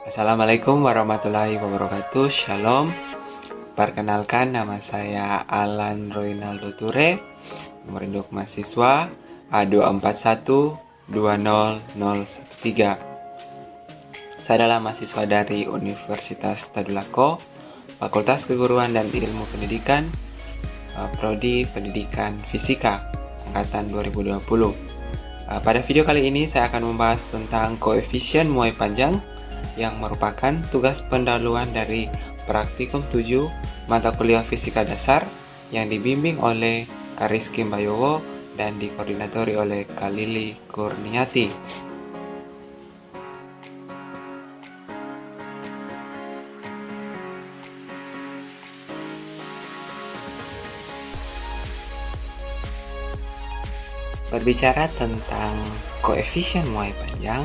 Assalamualaikum warahmatullahi wabarakatuh. Shalom. Perkenalkan, nama saya Alan Roynaldo Ture, nomor induk mahasiswa A241200013. Saya adalah mahasiswa dari Universitas Tadulako, Fakultas Keguruan dan Ilmu Pendidikan, Prodi Pendidikan Fisika, angkatan 2020. Pada video kali ini saya akan membahas tentang koefisien muai panjang yang merupakan tugas pendahuluan dari praktikum 7 mata kuliah fisika dasar yang dibimbing oleh Kariski Mbayowo dan dikoordinatori oleh Kalili Kurniati. Berbicara tentang koefisien muai panjang,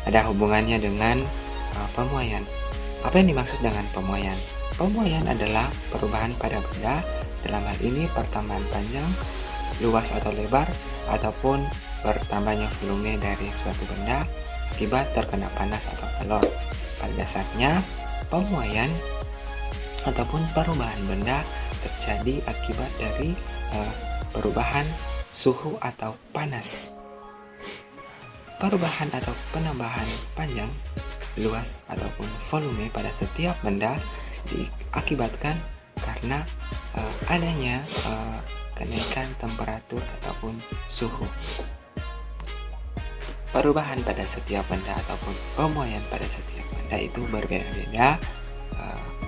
ada hubungannya dengan pemuaian. Apa yang dimaksud dengan pemuaian? Pemuaian adalah perubahan pada benda, dalam hal ini pertambahan panjang, luas atau lebar, ataupun bertambahnya volume dari suatu benda akibat terkena panas atau kalor. Pada dasarnya, pemuaian ataupun perubahan benda terjadi akibat dari perubahan suhu atau panas. Perubahan atau penambahan panjang, luas ataupun volume pada setiap benda diakibatkan karena adanya kenaikan temperatur ataupun suhu. Perubahan pada setiap benda ataupun pemuaian pada setiap benda itu berbeda-beda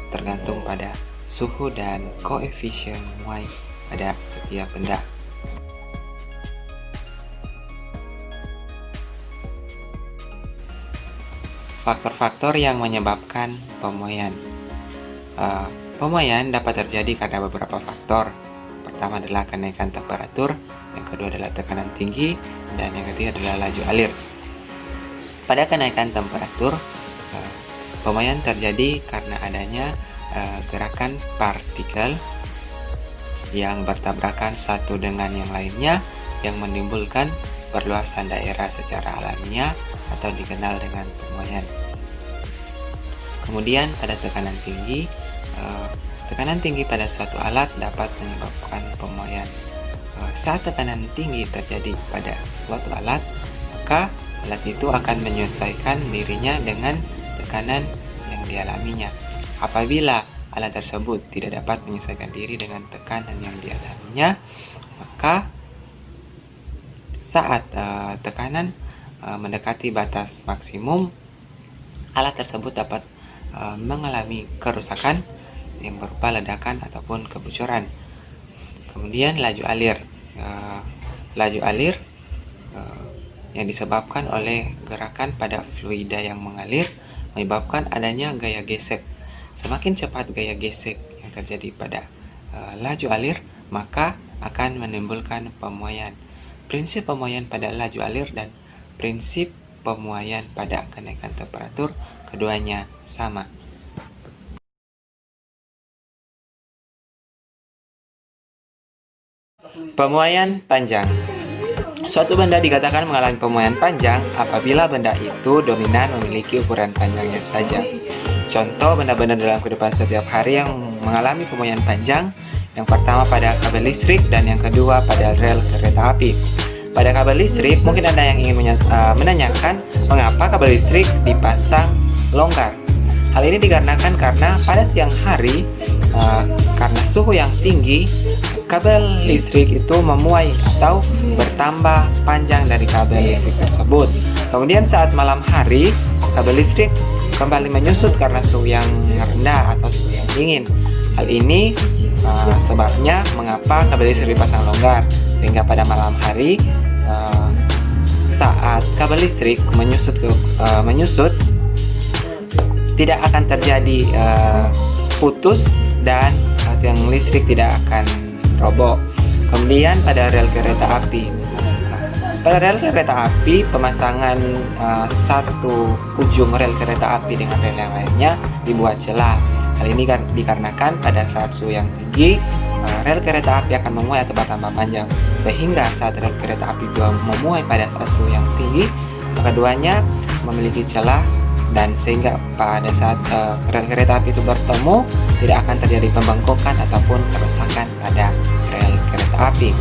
tergantung pada suhu dan koefisien muai pada setiap benda. Faktor-faktor yang menyebabkan pemuaian. Pemuaian dapat terjadi karena beberapa faktor. Pertama adalah kenaikan temperatur, yang kedua adalah tekanan tinggi, dan yang ketiga adalah laju alir. Pada kenaikan temperatur, pemuaian terjadi karena adanya gerakan partikel yang bertabrakan satu dengan yang lainnya yang menimbulkan perluasan daerah secara alamiah atau dikenal dengan pemuaian. Kemudian pada tekanan tinggi pada suatu alat dapat menyebabkan pemuaian. Saat tekanan tinggi terjadi pada suatu alat, maka alat itu akan menyesuaikan dirinya dengan tekanan yang dialaminya. Apabila alat tersebut tidak dapat menyesuaikan diri dengan tekanan yang dialaminya, maka saat tekanan mendekati batas maksimum, alat tersebut dapat mengalami kerusakan yang berupa ledakan ataupun kebocoran. Kemudian laju alir. Laju alir yang disebabkan oleh gerakan pada fluida yang mengalir menyebabkan adanya gaya gesek. Semakin cepat gaya gesek yang terjadi pada laju alir, maka akan menimbulkan pemuaian. Prinsip pemuaian pada laju alir dan prinsip pemuaian pada kenaikan temperatur keduanya sama. Pemuaian panjang. Suatu benda dikatakan mengalami pemuaian panjang apabila benda itu dominan memiliki ukuran panjangnya saja. Contoh benda-benda dalam kehidupan setiap hari yang mengalami pemuaian panjang, yang pertama pada kabel listrik dan yang kedua pada rel kereta api. Pada kabel listrik, mungkin Anda yang ingin menanyakan mengapa kabel listrik dipasang longgar. Hal ini dikarenakan karena pada siang hari, karena suhu yang tinggi, kabel listrik itu memuai atau bertambah panjang dari kabel listrik tersebut. Kemudian saat malam hari, kabel listrik kembali menyusut karena suhu yang rendah atau suhu yang dingin. Hal ini sebabnya mengapa kabel listrik dipasang longgar, sehingga pada malam hari saat kabel listrik menyusut tidak akan terjadi putus dan tiang listrik tidak akan roboh. Kemudian pada rel kereta api. Pada rel kereta api, pemasangan satu ujung rel kereta api dengan rel yang lainnya dibuat celah. Hal ini dikarenakan pada saat suhu yang tinggi, rel kereta api akan memuai atau bertambah panjang, sehingga saat rel kereta api memuai pada saat suhu yang tinggi, maka keduanya memiliki celah dan sehingga pada saat rel kereta api itu bertemu tidak akan terjadi pembengkokan ataupun kerusakan pada rel kereta api.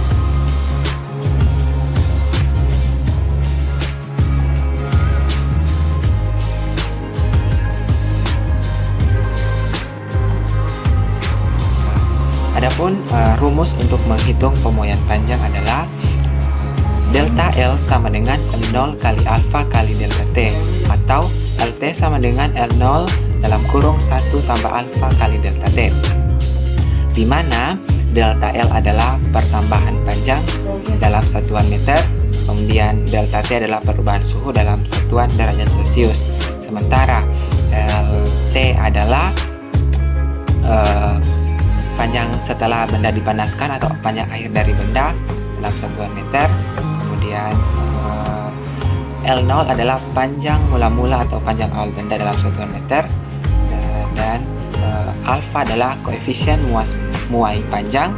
Adapun rumus untuk menghitung pemuaian panjang adalah delta L sama dengan L0 kali alfa kali delta T, atau LT sama dengan L0 dalam kurung 1 tambah alfa kali delta T, di mana delta L adalah pertambahan panjang dalam satuan meter, kemudian delta T adalah perubahan suhu dalam satuan derajat Celcius, sementara LT adalah panjang setelah benda dipanaskan atau panjang akhir dari benda dalam satuan meter. Kemudian L0 adalah panjang mula-mula atau panjang awal benda dalam satuan meter, dan alfa adalah koefisien muai panjang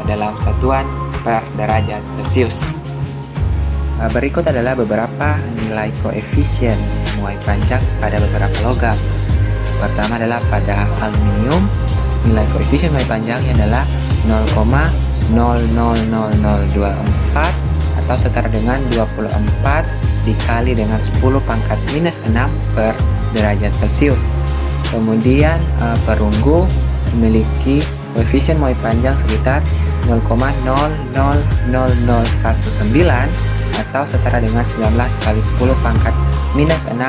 dalam satuan per derajat Celcius. Berikut adalah beberapa nilai koefisien muai panjang pada beberapa logam. Pertama adalah pada aluminium, nilai koefisien muai panjangnya adalah 0,000024 atau setara dengan 24 dikali dengan 10 pangkat minus 6 per derajat Celcius. Kemudian perunggu memiliki koefisien muai panjang sekitar 0,00019 atau setara dengan 19 kali 10 pangkat minus 6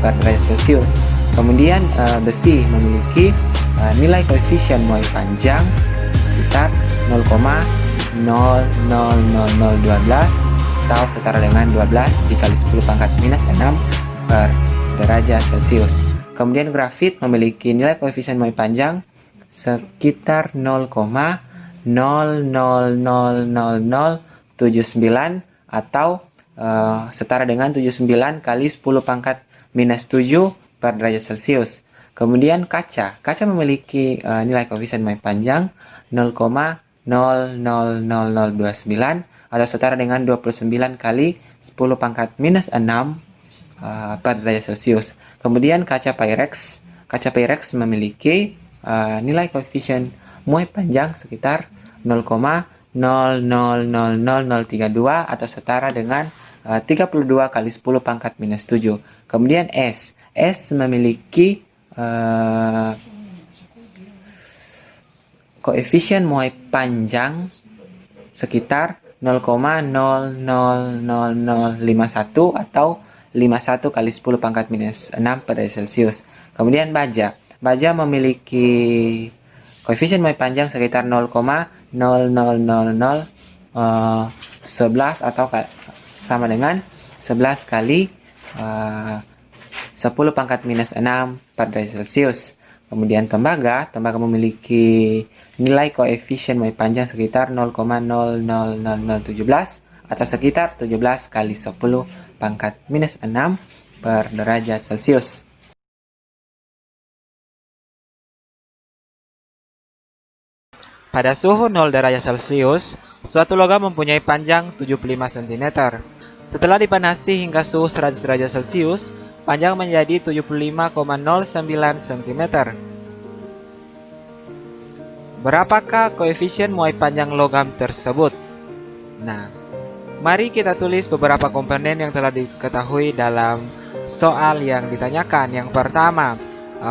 per derajat Celcius. Kemudian besi memiliki nilai koefisien muai panjang sekitar 0,000012 atau setara dengan 12 dikali 10 pangkat minus 6 per derajat Celcius. Kemudian grafit memiliki nilai koefisien muai panjang sekitar 0,000079 atau setara dengan 79 kali 10 pangkat minus 7 per derajat Celcius. Kemudian kaca memiliki nilai koefisien muai panjang 0,000029 atau setara dengan 29 kali 10 pangkat minus 6 per derajat Celcius. Kemudian kaca Pyrex memiliki nilai koefisien muai panjang sekitar 0,000032 atau setara dengan 32 kali 10 pangkat minus 7. Kemudian S memiliki koefisien muai panjang sekitar 0,00051 atau 51 kali 10 pangkat minus 6 per derajat Celcius. Kemudian baja memiliki koefisien muai panjang sekitar 0,00011 atau sama dengan 11 kali 10 pangkat minus 6 per derajat Celcius. Kemudian tembaga memiliki nilai koefisien muai panjang sekitar 0,00017 atau sekitar 17 kali 10 pangkat minus 6 per derajat Celcius. Pada suhu 0 derajat Celcius, suatu logam mempunyai panjang 75 cm. Setelah dipanasi hingga suhu 100 derajat Celcius, panjang menjadi 75,09 cm. Berapakah koefisien muai panjang logam tersebut? Nah, mari kita tulis beberapa komponen yang telah diketahui dalam soal yang ditanyakan. Yang pertama,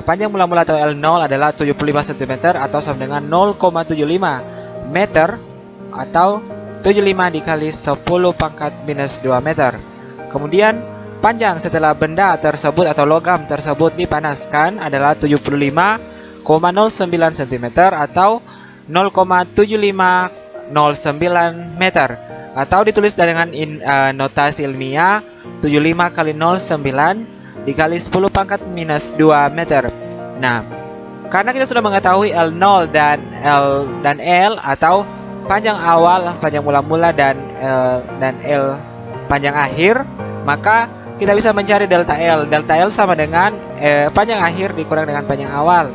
panjang mula-mula atau L0 adalah 75 cm atau sama dengan 0,75 meter atau 75 dikali 10 pangkat minus 2 meter. Kemudian panjang setelah benda tersebut atau logam tersebut dipanaskan adalah 75,09 cm atau 0,7509 meter, atau ditulis dengan notasi ilmiah 75 kali 09 dikali 10 pangkat minus 2 meter. Nah, karena kita sudah mengetahui L0 dan L atau panjang awal, panjang mula-mula dan L panjang akhir, maka kita bisa mencari delta L. Delta L sama dengan panjang akhir dikurang dengan panjang awal,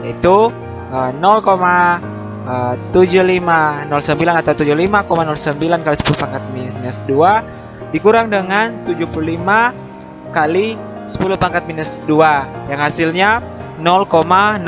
yaitu 0,7509 atau 75,09 kali 10 pangkat minus 2 dikurang dengan 75 kali 10 pangkat minus 2, yang hasilnya 0,09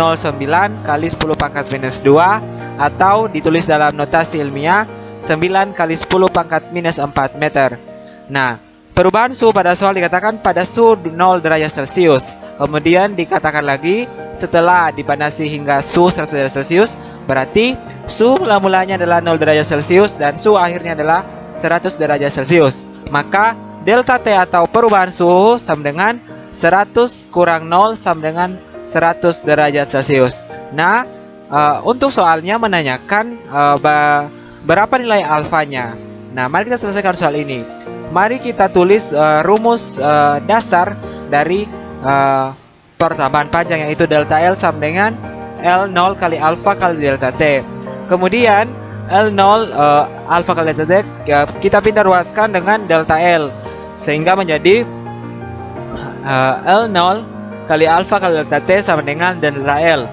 kali 10 pangkat minus 2, atau ditulis dalam notasi ilmiah 9 kali 10 pangkat minus 4 meter. Nah, perubahan suhu pada soal dikatakan pada suhu 0 derajat Celcius. Kemudian dikatakan lagi setelah dipanasi hingga suhu 100 derajat Celcius, berarti suhu mula-mulanya adalah 0 derajat Celcius dan suhu akhirnya adalah 100 derajat Celcius. Maka delta T atau perubahan suhu sama dengan 100 kurang 0 sama dengan 100 derajat Celcius. Nah, untuk soalnya menanyakan berapa nilai alfanya. Nah, mari kita selesaikan soal ini. Mari kita tulis rumus dasar dari pertambahan panjang, yaitu delta L sama dengan L0 kali alfa kali delta T. Kemudian L0 alfa kali delta T kita pindah ruaskan dengan delta L, sehingga menjadi L0 kali alfa kali delta T sama dengan delta L.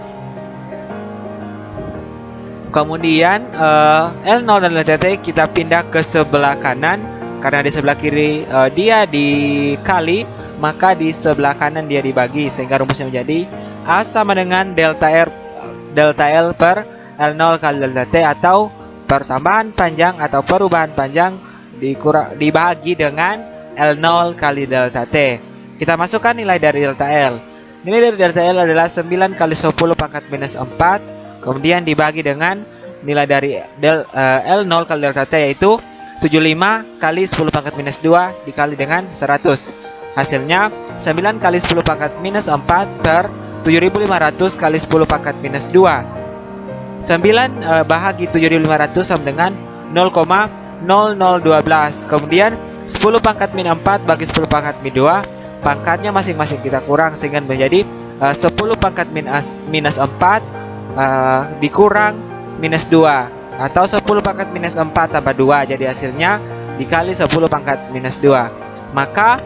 Kemudian L0 dan delta T kita pindah ke sebelah kanan, karena di sebelah kiri dia dikali, maka di sebelah kanan dia dibagi, sehingga rumusnya menjadi A sama dengan delta L per L0 kali delta T, atau pertambahan panjang atau perubahan panjang dibagi dengan L0 kali delta T. Kita masukkan nilai dari delta L. Nilai dari delta L adalah 9 kali 10 pangkat minus 4, kemudian dibagi dengan nilai dari L0 kali delta T, yaitu 75 kali 10 pangkat minus 2 dikali dengan 100. Hasilnya 9 kali 10 pangkat minus 4 per 7500 kali 10 pangkat minus 2. 9 bahagi 7500 sama dengan 0,0012. Kemudian 10 pangkat min 4 bagi 10 pangkat min 2, pangkatnya masing-masing kita kurang, sehingga menjadi 10 pangkat minus 4 dikurang minus 2, atau 10 pangkat minus 4 tambah 2, jadi hasilnya dikali 10 pangkat minus 2. Maka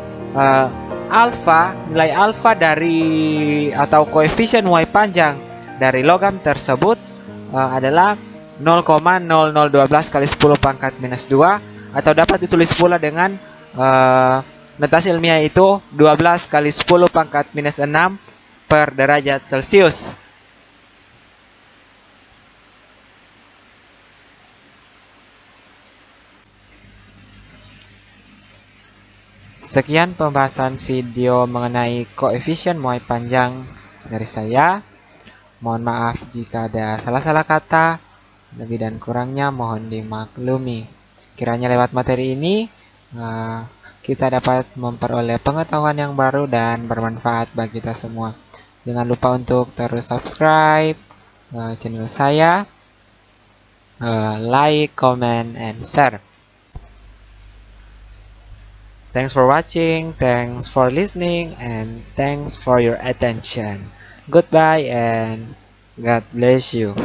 nilai alfa dari atau koefisien Y panjang dari logam tersebut adalah 0,0012 kali 10 pangkat minus 2, atau dapat ditulis pula dengan notasi ilmiah itu 12 kali 10 pangkat minus 6 per derajat Celcius. Sekian pembahasan video mengenai koefisien Y panjang dari saya. Mohon maaf jika ada salah-salah kata, lebih dan kurangnya mohon dimaklumi. Kiranya lewat materi ini kita dapat memperoleh pengetahuan yang baru dan bermanfaat bagi kita semua. Jangan lupa untuk terus subscribe channel saya, like, comment, and share. Thanks for watching, thanks for listening, and thanks for your attention. Goodbye and God bless you.